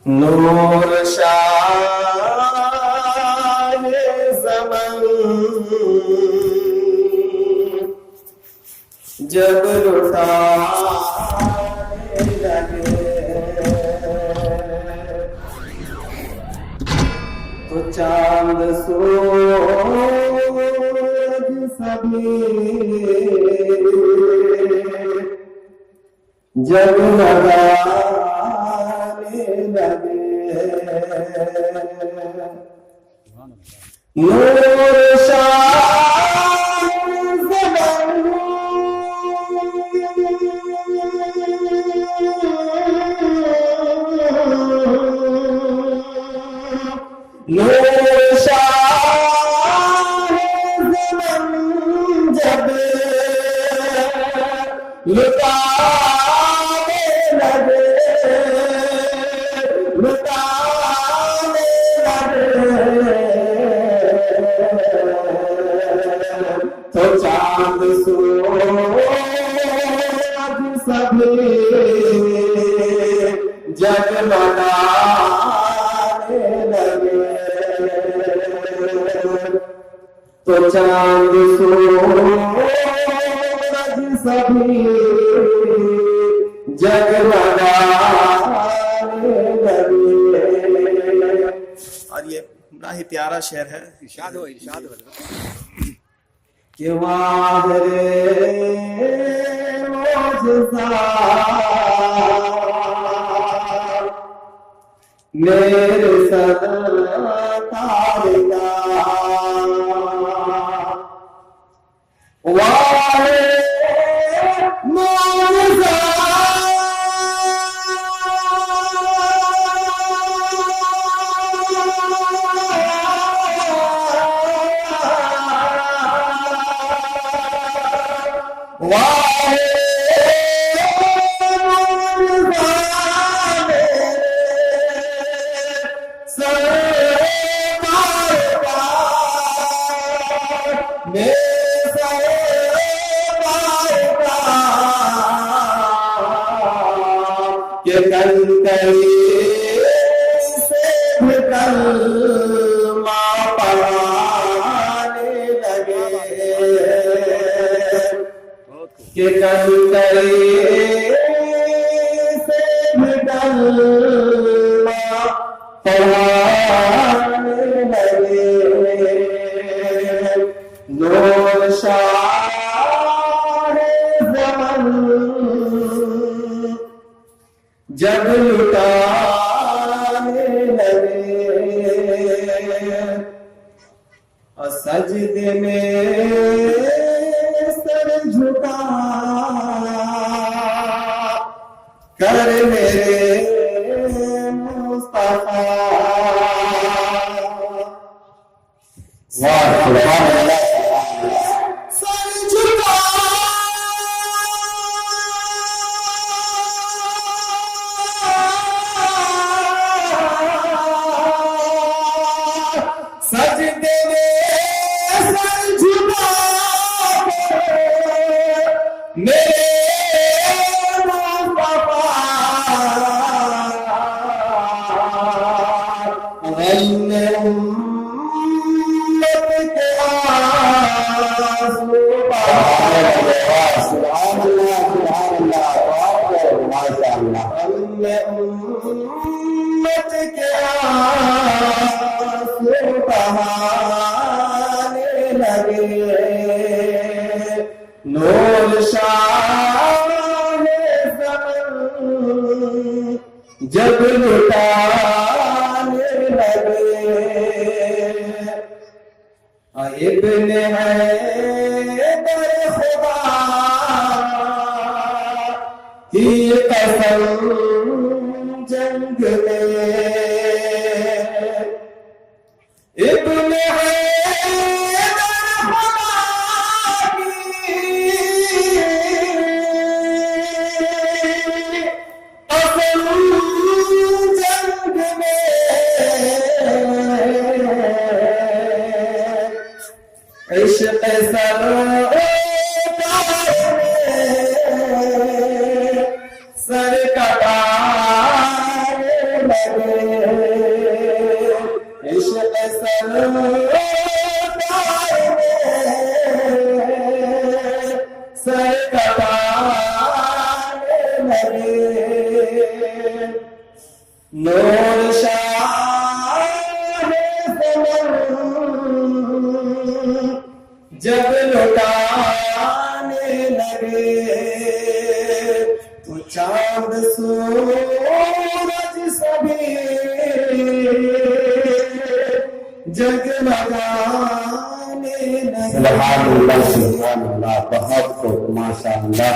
नूर शाह ज़मान जब लुटाने लगे तो चांद सूरज सभी जगमगाने लगे। नूर शाह ज़मान नूर शाह ज़मान जब लुटाने लगे लुटाने लगे तो चांद सूरज सभी जगमगाने लगे। तो चांद सूरज सभी जगमगाने लगे। और ये बड़ा ही प्यारा शेर है। इरशाद हो कि वाहरे मौजज़ा मेरे सरकार का वाहे मौजज़ा के कल से पढ़ाने लगे। नूर शाह ज़मान जब लुटाने लगे और सजदे में सर झुका कर मेरे मुस्तफा। वाह सुभान अल्लाह। सर झुका सजदे में सर झुका मेरे मुस्तफा। हमने उम्मत के आंसू सुभान अल्लाह माशाअल्लाह। हमने उम्मत के आंसू बहाने लगे। नूर शाह ज़मान जब लुटाने लगे। इब्ने हैदर खुदा की कसम जंग में इब्ने इश्क़ सर कटाने लगे। इश्क सरकार सर कटाने लगे। नूर शाह जब लुटाने लगे तो चांद सूरज सभी जगमगाने लगे। सुभानअल्लाह सुभानअल्लाह, बहुत खूब, माशाअल्लाह।